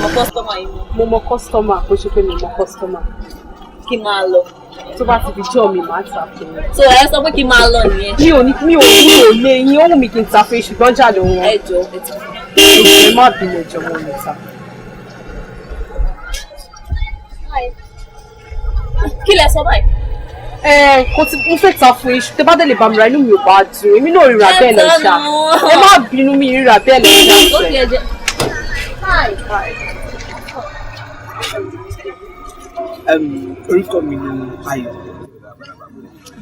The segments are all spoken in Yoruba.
Mo customer yìí. Mo customer, kò ṣe pé mi mo customer. Kí máa lọ. Tó bá ti di jọ́ mi máa ta fún mi. So ẹ sọ pé kí máa lọ nìyẹn. Mi ò lé yín, ó wù mí kí n ta fún yín ṣùgbọ́n jà ló wọn. Ẹ jọ ẹ ti. Ẹ má bínú ẹjọ́ mo lè ta. Kí lẹ sọ báyìí? Kò tí mo fẹ́ ta fún yín, tẹ bá dé lè bá mi ra inú mi ò bá dùn, èmi náà ríra bẹ́ẹ̀ lọ ṣá. Ẹ má bínú mi ríra bẹ́ẹ̀ lọ ṣá. Ó fi ẹ̀jẹ̀. Orúkọ mi ni Ayọ̀.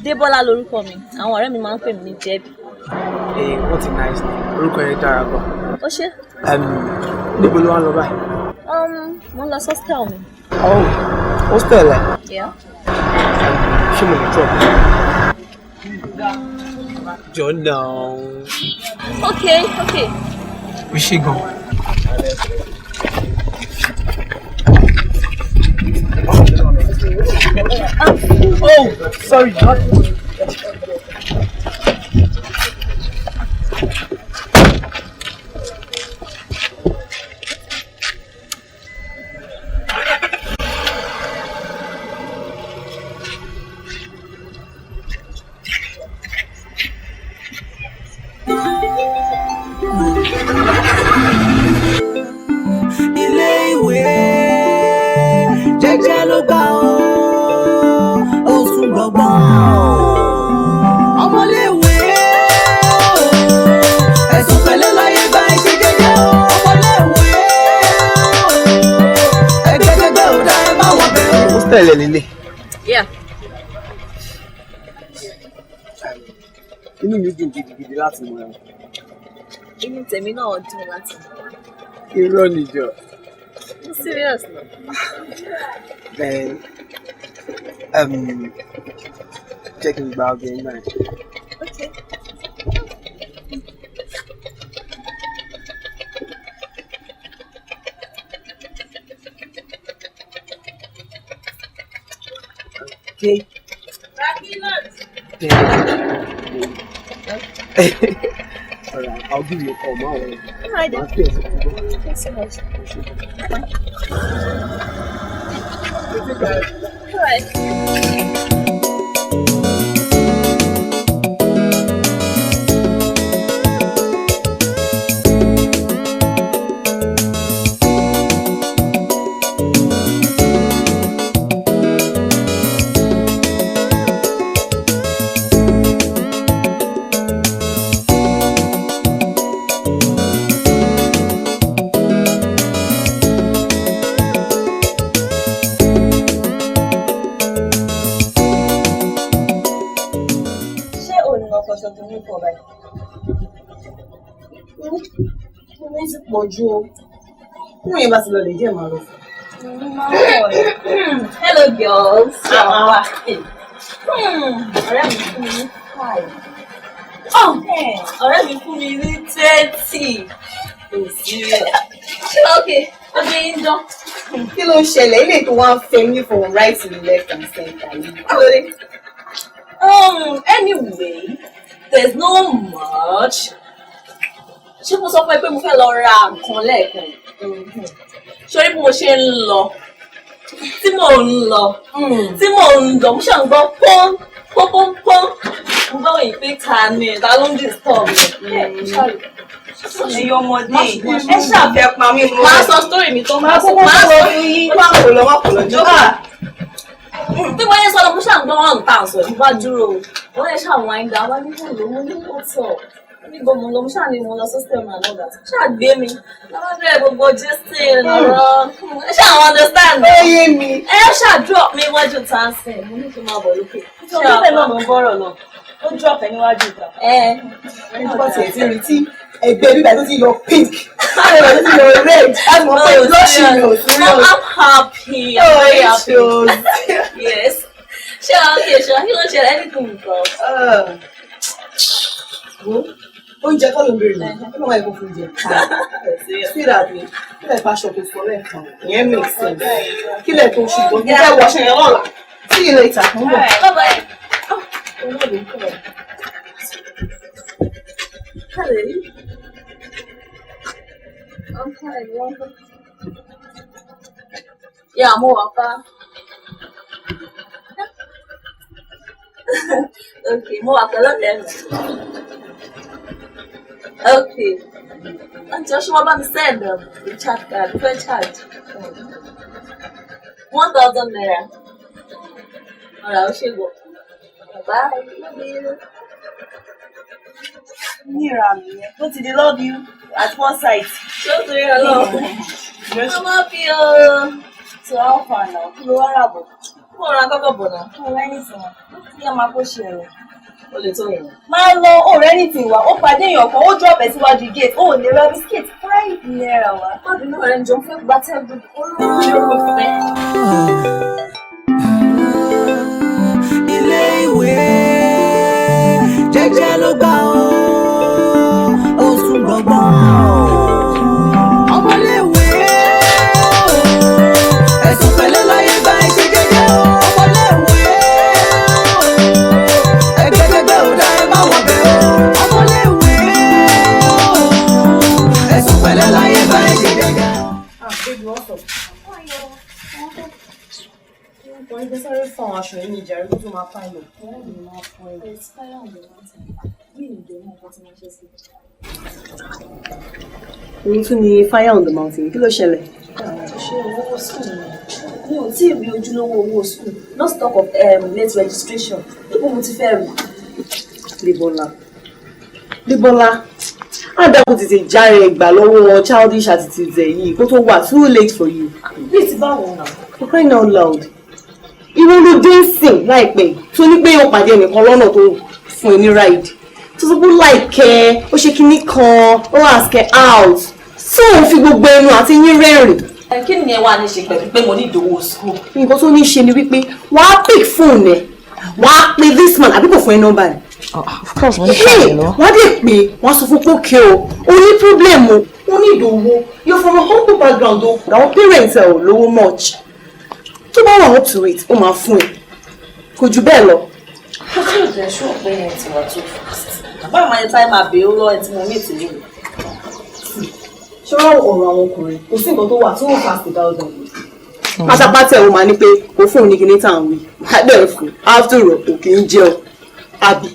Débọ́lá lorúkọ mi. Àwọn ọ̀rẹ́ mi máa ń pè mí ní Jẹ́bi. What a nice name. Orúkọ yẹn dára gan. Ó ṣe? Níbo ló wá lọ báyìí? Mo ń lọ hostel mi. Oh, hostel ẹ̀? Yeah. Ṣé mo lè drop? Jọ náà. Okay. O ṣe gan. Oh, sorry. Tẹ̀lé lílé. Yeah. Inú mi dùn gidigidi láti mọ̀ ẹ́. Inú tèmi náà dùn láti mọ̀. Irọ́ níjọ. Serious no. Jẹ́ kí n gba obìnrin náà. Okay. Okay. Alright, I'll give you a call now. Alright then. Thanks so much. Alright. Mo ti pọ̀ jù o. Fún yẹn bá ti lọ lè jẹ́ màá lọ. Hello girls. Ọ̀rẹ́ mi fún mi ní 5. Ọ̀rẹ́ mi fún mi ní 20. Okay, ọdún yín dán. Kí ló ń ṣẹlẹ̀? Ilé tó wá ń fẹ́ mi from right to left and center yìí. Kí ló dé? Anyway, there's no much. Ṣé mo sọ fún ẹ pé mo fẹ́ lọ ra nǹkan lẹ́ẹ̀kan? Ṣorí bí mo ṣe ń lọ, tí mò ń lọ, mo ṣàn gbọ́ pọ́n, pọ́n. Mo gbọ́ wọ̀nyí pé ta ni ta ló ń disturb mi. Ẹ̀yin ọmọdé, ẹ ṣàfẹ́ pa mí mọ́. Máa sọ story mi tó máa sọ. Máa sọ fún yín. Máa kò lọ jókòó. Bí wọ́n yẹn sọ lọ, mo ṣàn gbọ́ wọn ta sọ nípa dúró. Wọ́n yẹn ṣàwọn àìdá wá nígbà lówó ní wọ́tọ̀. Níbo mo lọ, mo ṣáà ní mo lọ system and all that. Ṣáà gbé mi. Lọ́wọ́ bẹ̀rẹ̀ gbogbo gisting ọ̀rọ̀. Ẹ ṣáà understand. Ó yé mi. Ẹ ṣáà drop mi wájú tansin. Mo ní kí n máa bọ̀ lókè. Ṣé ọ̀pẹ náà ló ń bọ̀rọ̀ náà? Ó drop ẹ níwájú ìta. Ẹni tó bá tiẹ̀ ti rí tí ẹgbẹ́ bíbá tó ti yọ pink. Ẹgbẹ́ tó ti yọ red. Láti mọ̀ pé blushing ni ò sí rí. I'm happy. I'm very happy. Yes. Ṣé okay, ṣé kí ló ń ṣẹlẹ̀ anything nǹkan? Oúnjẹ kọ́ ló ń bèrè náà, kí ló máa ń kó fún oúnjẹ? Sí ìdàgbé, kí lè fa aṣọ tó sọ lẹ́ẹ̀kan, ìyẹn make sense. Kí lè tó ṣùgbọ́n, kí lè wọ aṣọ yẹn lọ́la. See you later, mo ń bọ̀. Bye-bye. Hello. Okay, welcome. Yeah, mo wà pa. Okay, mo wà pẹ̀lú ọ̀rẹ́ mi. Okay. Auntie Oshima bá mi send the chat card, the charge. 1,000 naira. Alright, ó ṣe gbọ́. Bye. Love you. Níra mi yẹn, ó ti di love you at one sight. Ṣé o torí ọlọ́run? Mo máa fi So how far now? Kí ló wá rà bọ̀? Mo ra kọ́kọ́ bọ̀ náà. Mo rẹ́ nìtàn wá. Kí ẹ máa kó ṣe ẹ̀rọ. O lè tó yẹn. Máa lọ ọ̀rẹ́ nìtàn wá, ó pàdé èèyàn kan, ó drop ẹ̀ síwájú gate, ó lè ra biscuit 5 naira wá. Má bínú ọ̀rẹ́ mi jọ fẹ́ gba tẹ́gùn. Olóòrùn fẹ́. Ilé ìwé jẹ́jẹ́ ló gbà ó sùn gbọ̀ngbọ̀n. Ọmọléèwé ẹ̀sùn pẹ̀lẹ́ láyé bá ẹ ṣe jẹ́jẹ́ o. Ọmọléèwé ẹgbẹ́gbẹ́ ò dá ẹ má wọ̀ bẹ̀ o. Ọmọléèwé ẹ̀sùn pẹ̀lẹ́ láyé bá ẹ ṣe jẹ́jẹ́. Wọ́n gbé sáré fún àwọn aṣọ yìí ní ìjà rí kó tó máa fà lọ. Òun tún ni fire on the mountain. Kí ló ṣẹlẹ̀? Ṣé owó school ni? Mi ò tí ì rí ojúlówó owó school. No stock of late registration. Níbo mo ti fẹ́ rí? Débọ́lá. Àdàkùn tètè járe ìgbà lọ́wọ́ childish attitudes ẹ̀ yìí kó tó wà too late for you. Bí ti báwo náà? For crying out loud. Irú ló dé ń sìn láìpẹ́ tó ní pé ó pàdé ẹnìkan lọ́nà tó fún ẹ ní ride. Tó sọ pé láìkẹ́ ó ṣe kinní kan ó ask her out. Tí òun fi gbogbo ẹnu àti yín rẹ́rìn. Kí ni ẹ wá ní ṣe pẹ̀lú pé mo ní ìdòwò school? Nǹkan tó ní ṣe ni wípé wàá pick phone ẹ̀ wàá pe this man àbí kò fún ẹ nọ́mbà rẹ̀. Of course, mo ní káàdì lọ. Wọ́n dé pé wọ́n sọ fún pókè o ní problem o ó ní ìdòwò you're from a humble background o àwọn parents ẹ̀ ò lówó much. Tó bá wà up to it ó máa fún ẹ kò jù bẹ́ẹ̀ lọ. Mo tí ò jẹ́ ṣó pé ẹ ti wà too fast. Báwo máa ń táì máa bèèrè ó lọ́wọ́ ẹ tí mo ní ìtìlẹ́ mi? Ṣé wọ́n ọ̀rọ̀ àwọn ọkùnrin kò sí nǹkan tó wà tí wọ́n fast without them. Pátápátá ẹ̀ wọ́n máa ní pé kò fún òun ní kíní tàn wí. Bẹ́ẹ̀ fún after all kò kí ń jẹun àbí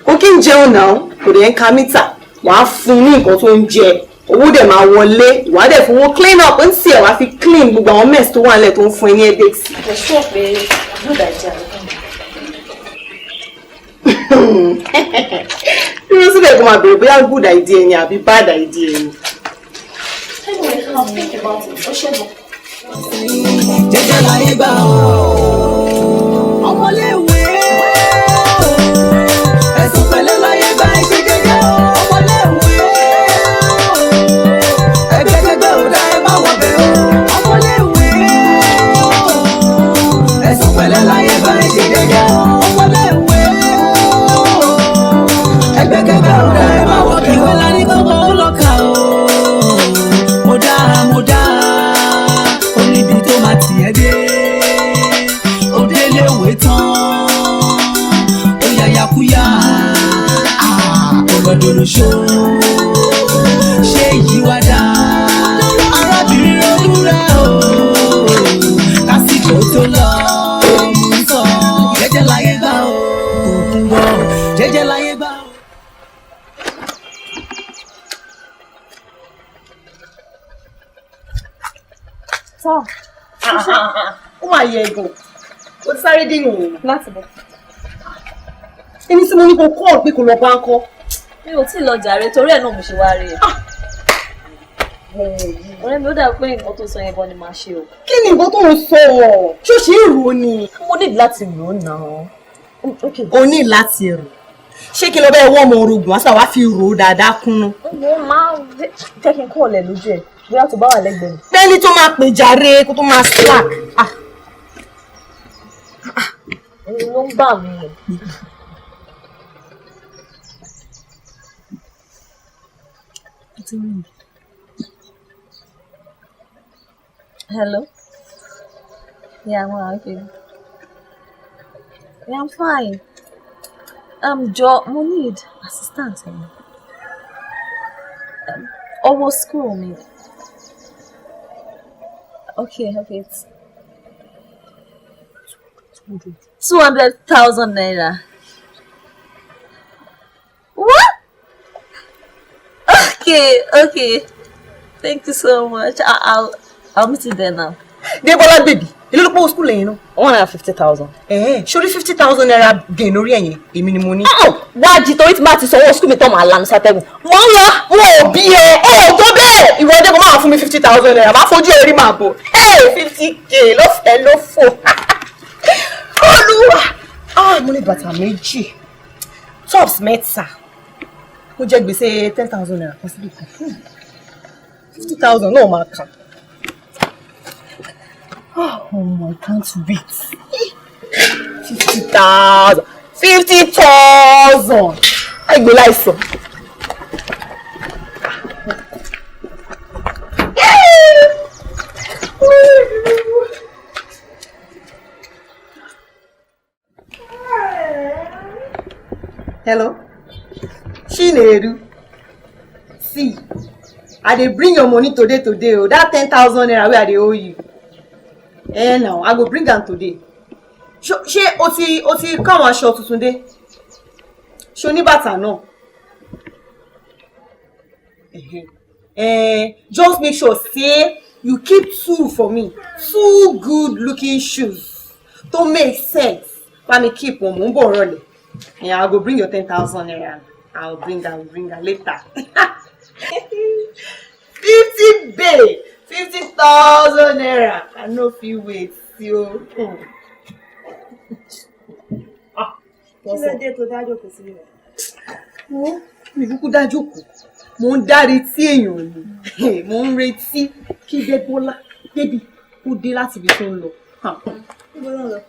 kò kí ń jẹun náà kò dẹ̀ ń ka mítà wàá fún ní nǹkan tó ń jẹ owó dẹ̀ máa wọlé wàá dẹ̀ fún wọn clean up ń tiẹ̀ wàá fi clean gbogbo àwọn mess tó wà nílẹ̀ tó ń fún ẹ ní headaches. Mo ṣọ́ pé good idea ló kàn. Dúró síbẹ̀ kó máa bèrè bóyá good idea ni àbí bad idea ni. Anyway, come on, think about it. Ó ṣe bọ̀. Jẹ́jẹ́ láyé gbà ó. Ọmọléèwé ẹ̀sùn pẹ̀lẹ́ láyé bá ẹ ṣe jẹ́jẹ́ o. gbọ́dọ̀ lóṣó ṣé yíwádà arábìnrin olúra o lásìkò tó lọ mú sọ jẹ́jẹ́ láyé gbà o òkun bọ̀ jẹ́jẹ́ láyé gbà o. Tọ́ ó máa yẹ ẹ̀gàn ó ti sáré dé ìròyìn láti bọ̀. Èmi tí mo ní kó kọ́ ọ̀ pé kò lọ bá ń kọ́. Mi ò tí ì lọ jàre torí ẹ̀ náà mo ṣe wá rí ẹ. Ọ̀rẹ́ mi ó dàbí pé nǹkan tó sọ yẹn gan ni màá ṣe o. Kí ni nǹkan tó ń sọ ọ̀? Ṣé o ṣe é rò ó ni? Mo ní láti rò ó náà. O ní láti rò. Ṣé kí lọ bẹ́ẹ̀ wọ́n ọmọ orogún wá sáwá fi rò ó dáadáa kúnnú? Mo máa jẹ́ kí n kọ́ ọ̀lẹ̀ lójú ẹ̀ bóyá tó bá wà lẹ́gbẹ̀ẹ́ mi. Bẹ́ẹ̀ni tó máa pè jàre kó tó máa slack. Òun ló ń bà mí. Hello? Yeah, I'm okay. Yeah, I'm fine. Mo need assistance. Almost school me. Okay. It's 200,000 naira. What? Okay. Thank you so much. I'll meet you there now. Debola baby, ilé ló pọ̀ school lẹ́yìn náà. 150,000. Ṣorí 50,000 naira gain lórí ẹ̀yìn èmi ni mo ní. Wájú torí tí máa ti sanwó school mi tán máa lanu sátẹ́gùn. Mo ń lọ, wọn ò bí ẹ, ó tó bẹ́ẹ̀. Ìwọ ọdẹ kò máa fún mi 50,000 naira, máa fojú ẹ rí màá bò. 50k ló fẹ́ ló fò. Olúwa! Mo ní bàtà méjì, tops mẹ́ta. Mo jẹ gbèsè 10,000 naira kan síbí kan. 50,000 náà máa kàn. I can't wait. 50,000. 50,000. I go like so. Hello. Chinedu. See, I dey bring your money today. Oh, that 10,000 naira where I dey owe you. Now I go bring am today. Ṣé o ti kó àwọn aṣọ tuntun dé? Ṣé o ní bàtà náà? Just make sure say you keep 2 for me. 2 good looking shoes to make sense. Let me keep one. Mo ń bọ̀ rọ̀lẹ́. I go bring your 10,000 naira. I'll bring am later. 50 babe. 50,000 naira. I no fit wait. Yo. Kí ló dé tó dájọ́ kò sí rẹ̀? Mi kúkú dájọ́ kò. Mo ń dárí tí èèyàn ni. Mo ń retí kí Débọ́lá débi kó dé láti ibi tó ń lọ. Níbo ló ń lọ?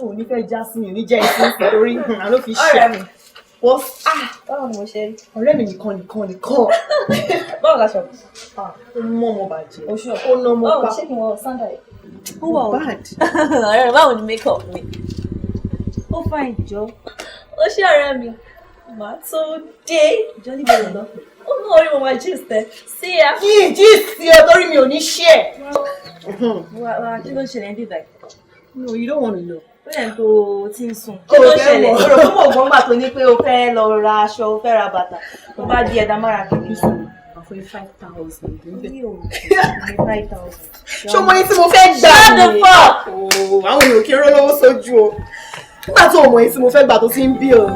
O ní fẹ́ já sí mi, ò ní jẹ́ ìsìn torí àló fi ṣe. Ọ̀rẹ́ mi. Báwo ni mo ṣe rí? Ọ̀rẹ́ mi nìkan. Báwo la ṣọ̀bù? Ó mọ́ ọmọ bàjẹ́. Oṣù ó ná ọmọ pa. Báwo ṣé kí wọ́n sáńdà yìí? Ó wà ó. Ọ̀rẹ́ mi, báwo ni make-up mi? Ó fine jọ. Ó ṣé ọ̀rẹ́ mi. Màá tó dé. Ìjọ níbo lọ lọ. Ó ní orí mo máa gist ẹ. See ya. Yìí gist ẹ torí mi ò ní ṣe ẹ̀. Wà kí ló ń ṣẹlẹ̀ ní báyìí? No, you don't want to know. Ó yẹn tó ti ń sùn. Kí ló ṣẹlẹ̀? Ọ̀rọ̀ fún ọ̀gbọ́n gbà tó ní pé o fẹ́ lọ ra aṣọ, o fẹ́ ra bàtà. Tó bá di ẹ̀dá mára kìíní sùn. For 5,000. Ṣé ọmọ yìí tí mo fẹ́ gbà Shut the fuck! Àwọn èèyàn kí n rọ́ lọ́wọ́ sójú o. Nígbà tó ọmọ yìí tí mo fẹ́ gbà tó ti ń bí òun.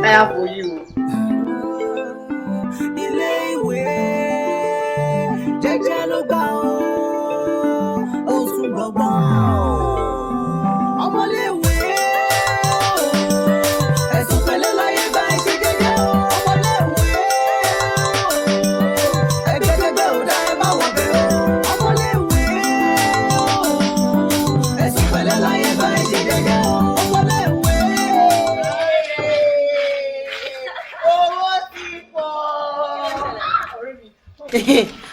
I have for you. Ilé ìwé jẹ́jẹ́ ló gbà ó sùn gbọ̀ngbọ̀n. Ọmọléèwé ẹ̀sùn pẹ̀lẹ́ láyé bá ẹ ṣe jẹ́jẹ́ o. Ọmọléèwé ẹgbẹ́gbẹ́ ò dá ẹ bá wọ̀ bẹ̀ o. Ọmọléèwé ẹ̀sùn pẹ̀lẹ́ láyé bá ẹ ṣe jẹ́jẹ́ o. Ọmọléèwé. Owó ti pọ̀.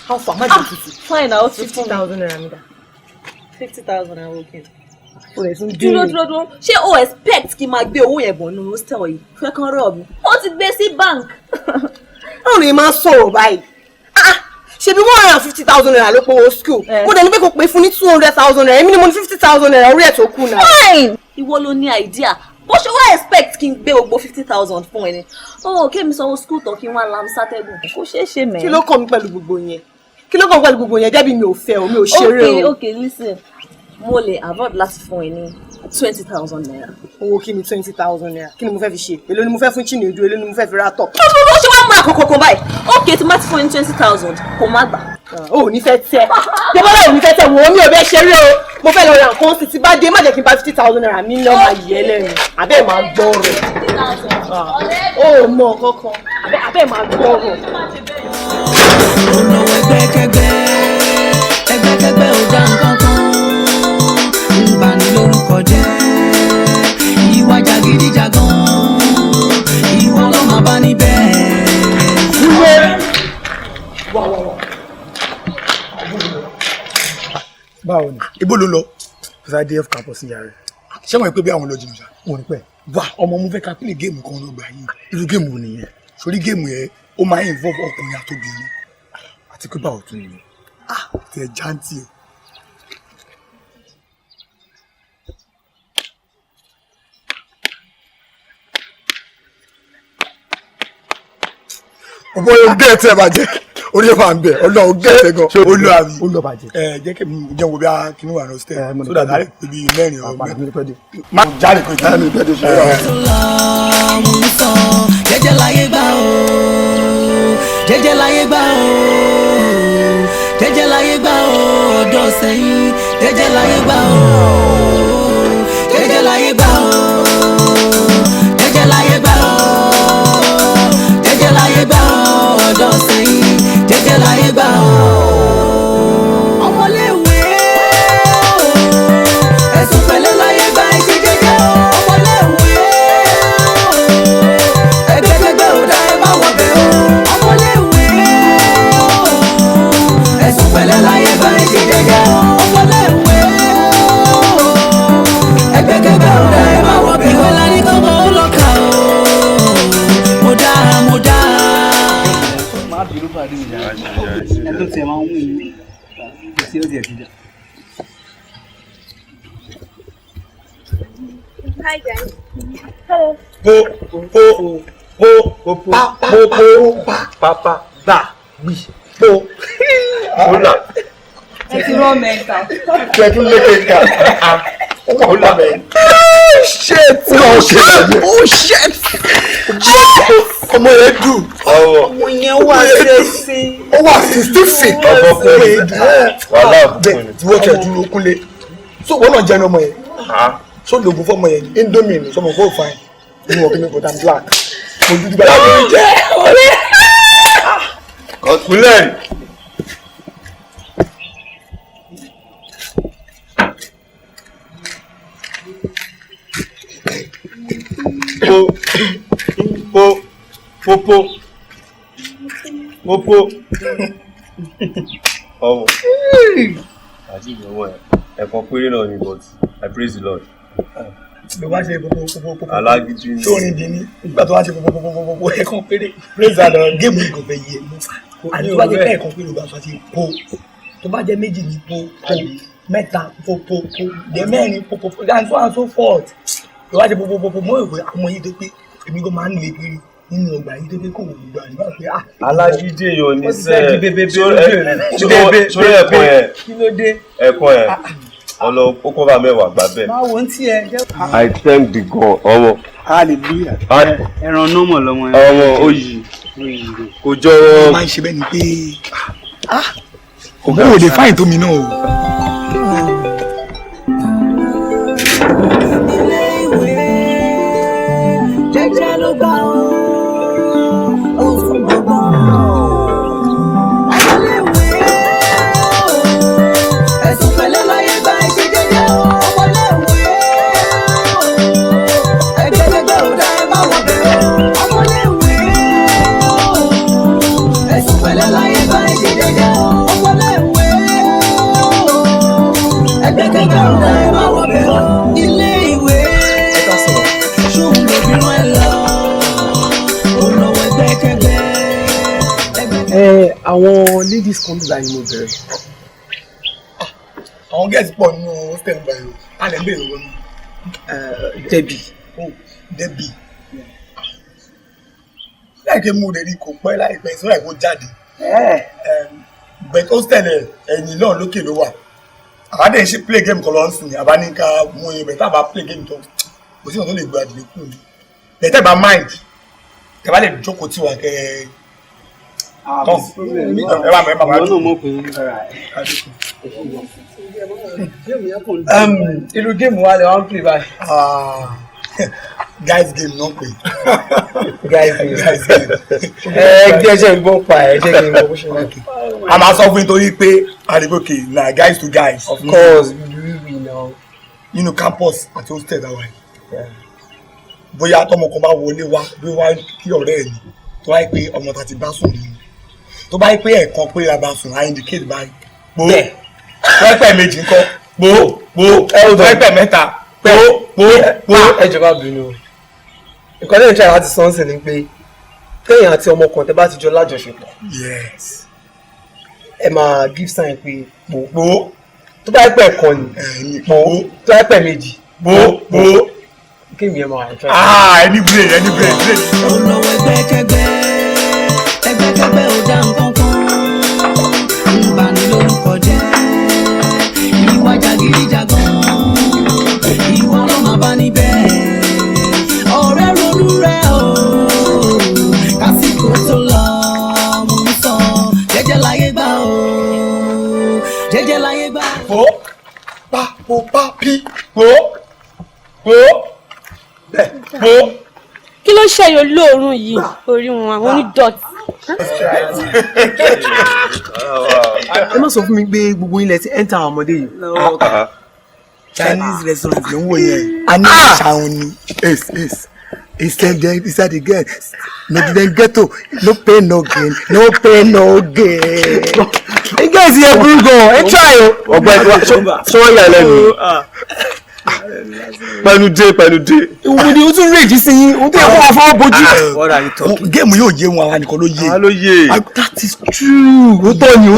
How far? Má jẹ́ tuntun. Fine, I will 50,000 naira mi dá. 50,000 I will give. dúró ṣé o expect kí n máa gbé owó yẹn bọ̀ nínú hostel yìí fẹ́ kán rọ̀ mi ó ti gbé sí bank. báwo ni máa sọ̀rọ̀ báyìí ṣebí 150,000 naira ló pọ̀ school mo dẹ̀ ní pé kò pé fún ní 200,000 naira èmi ni mo ní 50,000 naira orí ẹ̀ tó kù náà. fine ìwọ ló ní idea bó ṣe wá expect kí n gbé gbogbo 50,000 fún ẹ ni kémi sanwó school tó kí n wá lam sátẹ́gùn kó ṣeé ṣe mẹ́. kí ló kàn mí pẹ̀lú gbogbo yẹn jẹ́bi mi ò fẹ́ o mi ò ṣeré o. okay listen mo lè avoid láti fún ẹ ní 20,000 naira. owó kí ni 20,000 naira kí ni mo fẹ́ fi ṣe èló ni mo fẹ́ fún Chinedu èló ni mo fẹ́ fi ra tọ̀. ó ṣe wá múra kọ̀kọ̀kan báyìí okay tí má ti fún ẹ ní 20,000 kò má gbà. o ò ní fẹ́ tẹ́ jọbọ́lá ò ní fẹ́ tẹ́ wò ó mi ò bẹ́ ṣeré o mo fẹ́ lọ ra nǹkan sí ti bá dé má jẹ́ kí n bá 50,000 naira mi lọ́ máa yẹ lẹ́nu àbẹ́ máa gbọ́ rẹ̀ o ò mọ kankan àbẹ́ máa gbọ́ rẹ̀. olówó ẹgbẹ́kẹ́gbẹ́ ò dá nǹkan kan ń bani lórúkọ jẹ́ ìwà jàgídíjàgan ìwọ ló máa bá níbẹ̀. báwo ni ibo ló lọ fẹsẹ̀ df campus yàrá rẹ ṣé wọn pé bí àwọn lọ jìnnà ṣá wọn ní pẹ wá ọmọ mo fẹ́ ká pílè géèmù kan ló gbà yìí irú géèmù nìyẹn sórí géèmù yẹn ó máa ń involve ọkùnrin àtòbìnrin àti pé báwo tún nìyẹn tẹ jáǹtì o. ọmọ yóò gé ẹtẹ bàjẹ́ orí ẹ̀ máa ń bẹ̀ ọlọ́run gé ẹtẹ gan olùwàbí olùbàjẹ́ jẹ́ kí mi jẹun wo bí a kìnnìún wà ní hostel so that I pè bí mẹ́rin ọ̀rọ̀ mẹ́rin má jáde pé jáde mi pẹ́ẹ́dẹ́ ṣe jẹ́jẹ́ láyé gbà ó jẹ́jẹ́ láyé gbà ó jẹ́jẹ́ láyé gbà ó ọ̀dọ̀ sẹ́yìn jẹ́jẹ́ láyé gbà ó jẹ́jẹ́ láyé gbà ó jẹ́jẹ́ láyé gbà ó jẹ́jẹ́ láyé gbà ó ọ̀dọ̀ sẹ́yìn jẹ́jẹ́ láyé gbà ó. ọmọléèwé ẹ̀sùn pẹ̀lẹ́ láyé gbà ìṣe jẹ́jẹ́ ọmọléèwé ẹgbẹ́gbẹ́gbẹ́ ò dá ẹ bá wọ̀ bẹ́ o ọmọléèwé ẹ̀sùn pẹ̀lẹ́ láyé gbà ìṣe jẹ́jẹ́ ọmọléèwé ẹgbẹ́gbẹ́gbẹ́ ò dá ẹ bá wọ̀ bẹ́ o. ìwé lárí kan mọ́ ó lọ́ka o mo dá. má bínú pàdé ìjà ẹ tó tiẹ̀ máa ń wù mí sí ó tiẹ̀ ti jà. Hi guys. Hello. Ẹ ti rán mẹ́ta. tún lékè ká ó là mẹ́. shit ọmọ yẹn dùn ọmọ yẹn wà sẹ́sí. ó wà 16 feet ọmọkùnrin tí wọ́n kẹ̀ dúró kúnlé so wọ́n náà jẹ́ ní ọmọ yẹn so lògùn fọmọ yẹn indomie ní sọmọ kó fine ní wọ́n kí ní kò tán black mo dúdú bá yàgò ní jẹ́ ọ̀rẹ́. kọ́sùlẹ̀ popo ọmọ àti ìyẹ̀wò ẹ̀kan péré náà ni but I praise the Lord. ló bá ṣe popo alágídí ni sórin di ní ìgbà tó wá ṣe popo ẹ̀kan péré praise the Lord géèmù yìí kò fẹ́ yé àti tó bá jẹ́ ẹ̀kan péré ló bá fa ti po tó bá jẹ́ méjì ní po mẹ́ta po jẹ́ mẹ́rin po and so and so forth ló wá ṣe popo mọ́ ìwé àwọn yìí tó pé èmi kò máa ń lè kiri nínú ọgbà yìí tó pé kò gbogbo àdúrà pé alágídí èèyàn ní sẹ́ẹ̀ sórí ẹ̀kọ́ yẹn ọlọ ó kọ́ bá mẹ́wàá gbà bẹ́ẹ̀. máa wo ń tí ẹ jẹ́. I thank the God ọmọ. hallelujah. ẹran nọ́mọ̀ lọmọ yẹn. ọmọ oyì kò jọ. ó máa ń ṣe bẹ́ẹ̀ ni pé òun ò lè fáìn tó mi náà o. jẹ́jẹ́ ló gbà ó oṣù gbọ̀ngbọ̀n. ọmọléèwé ẹ̀sùn pẹ̀lẹ́ láyé gba ìṣe jẹ́jẹ́ ọmọléèwé ẹgbẹ́gbẹ́gbẹ́ ò dá ẹ bá wọ̀ bẹ́ẹ̀ ọmọléèwé ẹ̀sùn pẹ̀lẹ́ láyé gba ìṣe jẹ́jẹ́ ọmọléèwé Àwọn ladies kan nígbà yìí mo bẹ̀rẹ̀. Àwọn gẹ̀ẹ́sì pọ̀ nínú hostel báyìí. A lè bèèrè wọn. Debbie. Debbie. Láìpẹ́ mú rẹ̀ rí kò pẹ́ láìpẹ́ ìṣúra ìwọ jáde. Bẹ̀t hostel ẹ̀yìn náà lókè ló wà. Àbádẹ́ ṣe play game kan lọ sìn àbá ní ká mú yẹn bẹ̀t àbá play game tó kò sí ọ̀tọ́ lè gba àdìlẹ́ kù ní. Bẹ̀tẹ̀ bá mind tẹ̀ bá lè jókòó tí wà kẹ́ ẹ bá irú géèmù wa lè wọ́n play báyìí. Guys game náà pè. Guys game. Jẹ́ ìgbọ́n pa ẹ̀ jẹ́ kí n gbọ́ bó ṣe wà kí. A máa sọ fún nítorí pé àdìgbòkè na guys to guys. Of course we know. Nínú campus àti hostel dáwà yìí. Bóyá tọmọ kan bá wọlé wá bí wá kí ọ̀rẹ́ ẹ̀ ní tó wáyé pé ọmọ ta ti bá sùn nínú. Tó bá yí pé ẹ̀kan pé a bá sùn, I indicate báyìí. Pẹ́pẹ́ méjì ńkọ́. Pẹ́pẹ́ mẹ́ta. Ẹ jọba bínú. Nǹkan lẹ́yìn tí a ti sọ́nsìn ni pé téèyàn àti ọmọ kan tẹ́ bá ti jọ lájọṣepọ̀. Yes. Ẹ máa give sign pé pò. Tó bá pẹ̀ kan ni pò. Tó bá pẹ̀ méjì pò. Kéèmì ẹ máa ẹ̀fẹ́. Ẹni brain. Olówó ẹgbẹ́kẹgbẹ́ ò dá nǹkan kan. Ń bani lórúkọ jẹ́. Ìwà jàgídíjàgan. Ìwà ló máa bá níbẹ̀. Ọ̀rẹ́ ronú rẹ̀ o. Kásìkò tó lọ mú sọ. Jẹ́jẹ́ láyé gbà o. Jẹ́jẹ́ láyé gbà o. Kí ló ṣẹyọ lóòrùn yìí orí wọn àwọn onídọ̀tí. Ẹ má sọ fún mi pé gbogbo ilẹ̀ ti enter àwọn ọmọdé yìí. Chinese restaurant ló ń wò yẹn. A ní ìṣàwọn ni. He said again, no then ghetto, no pain no gain, no pain no gain. You guys here good go, try o. Ọgbẹ́ni ṣé wọ́n yà lẹ́nu? Pẹ̀lú dé. Ìwọ ni o tún rèjì sí yín, o tún yẹ kó wà fọwọ́ bojú. Géèmù yóò yé wọn àwọn nìkan ló yé. Ló yé. That is true. O tó ni.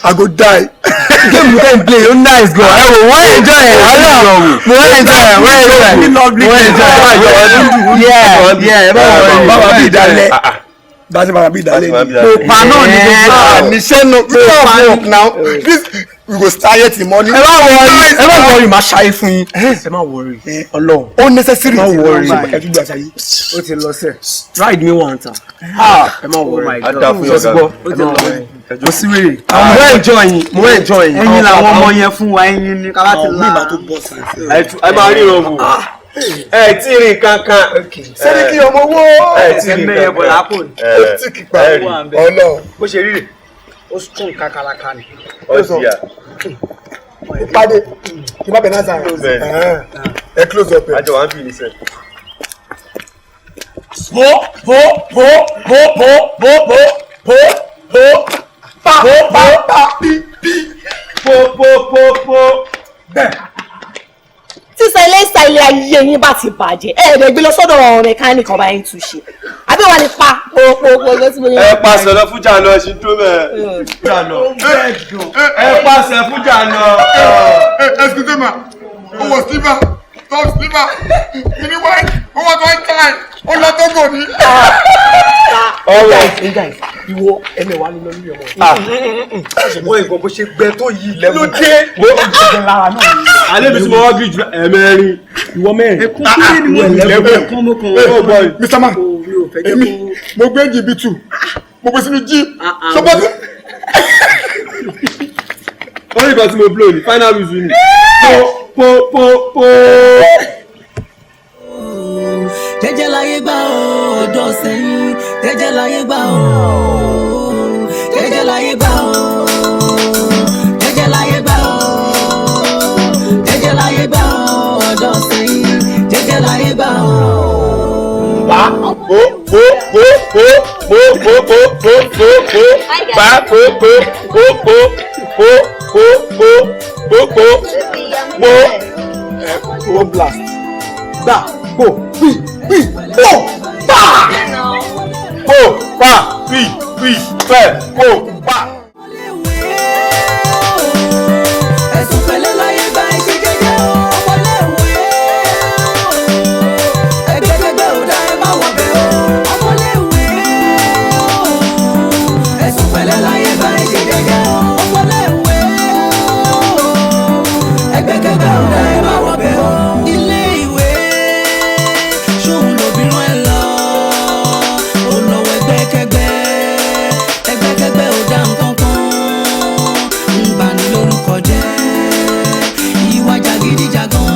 I go die. Game you can play, o nice go. Ẹ wò wọ́n enjoy ẹ̀. Mo enjoy. Yeah. Bàbá bí ìdálẹ̀. Bàbá bí ìdálẹ̀. Pa náà ni gbogbo. Níṣẹ́ náà pé work now. We go start yet in morning. Ẹ má worry, máa ṣayé fún yín. Ẹ má worry. Ọlọ́run. Unnecessary. Má worry. Ẹ tún gbà ṣayé. Ó ti lọ sẹ̀. Ride me one time. Ẹ má worry. Adá fún yọ̀gá. Ẹ má worry. Mo sí wèrè. Mo enjoy yín. Ẹyin làwọn ọmọ yẹn fún wa, ẹyin ni ká láti Àwọn mímà tó bọ̀ sí. Ẹ máa rí ìrọ̀rùn. Ẹ tí ì rìn kankan. Sẹ́ni kí ọmọ owó. Ẹ tí ì rìn ẹ̀mẹ́yẹ bọ̀ kankan. lápò ni. Ó ti kípa ọlọ́run. Bó ṣe rí rè, ó sún kakalaka ni. Ọ̀dìyà. Ìpàdé kí má bẹ̀ náà sàn. Ẹ close up ẹ. Àjọ wa ń bì ní sẹ́. Sísọ ilé ayé yín bá ti bàjẹ́ ẹ̀ẹ́dẹ̀ gbé lọ sọ́dọ̀ mẹkáníkì ọba yín tún ṣe àbí wà ní pa pòpòpò ló ti bóyá. Ẹ pàṣẹ lọ fún jàǹdà ṣì tó mẹ́. Ẹ pàṣẹ fún jàǹdà. Excuse me, ó wọ slipper, top slipper, kìíní wáyé, ó wọ tó ń tàn, ó lọ tó gò ní. Hey guys, ìwọ ẹ̀mẹ̀ wà nínú ilé ọmọ. Ṣùgbọ́n ìbọn bó ṣe gbẹ tó yìí lẹ́mú. Ló dé. Alẹ́ mi tí mo wá bí ju ẹ̀mẹ́rin. Ìwọ mẹ́rin. Ẹkún kúrẹ́ ni wọ́n ẹkún mú kan. Mr. Man, èmi mo gbé jìbìtù, mo gbé sínú jíìp, ṣọ́pọ́tì. Wọ́n ní ìgbà tí mo blow ní final whistle ni. Po. Jẹ́jẹ́ láyé gbà ó ọ̀dọ̀ sẹ́yìn. Jẹ́jẹ́ láyé gbà ó. Jẹ́jẹ́ láyé gbà ó. Jẹ́jẹ́ láyé gbà ó. Jẹ́jẹ́ láyé gbà ó ọ̀dọ̀ sẹ́yìn. Jẹ́jẹ́ láyé gbà ó. One blast. Gbà, gbò, pì, pò, pa! Pò. 1 2 3 4 pa. ẹ̀sùn pẹ̀lẹ́ láyé gba ẹ̀ṣẹ̀ jẹ́jẹ́ ọmọléèwé ẹgbẹ́gbẹ́ ò dá ẹ má wọ̀ bẹ́ ọmọléèwé ẹ̀sùn pẹ̀lẹ́ láyé gba ẹ̀ṣẹ̀ jẹ́jẹ́ ọmọléèwé ẹgbẹ́gbẹ́ ò dá ẹ má wọ̀ bẹ́ ilé ìwé ṣóun lóbìnrin ẹ lọ ó lọ́wọ́ ẹgbẹ́kẹ́gbẹ́ ò dá nǹkan kan ń bani lórúkọ jẹ́ ìwà jàgídíjàgan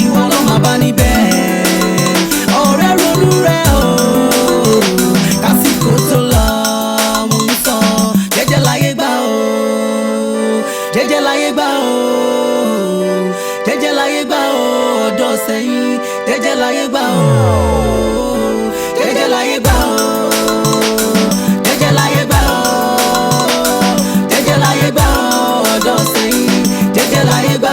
ìwà ọlọ́mọ bá níbẹ̀ ọ̀rẹ́ ronú rẹ̀ o kásìkò tó lọ mò ń sọ jẹ́jẹ́ láyé gbà o jẹ́jẹ́ láyé gbà o jẹ́jẹ́ láyé gbà o ọ̀dọ́ sẹ́yìn jẹ́jẹ́ láyé gbà o jẹ́jẹ́ láyé gbà o jẹ́jẹ́ láyé gbà o jẹ́jẹ́ láyé gbà o ọ̀dọ́ sẹ́yìn jẹ́jẹ́ láyé gbà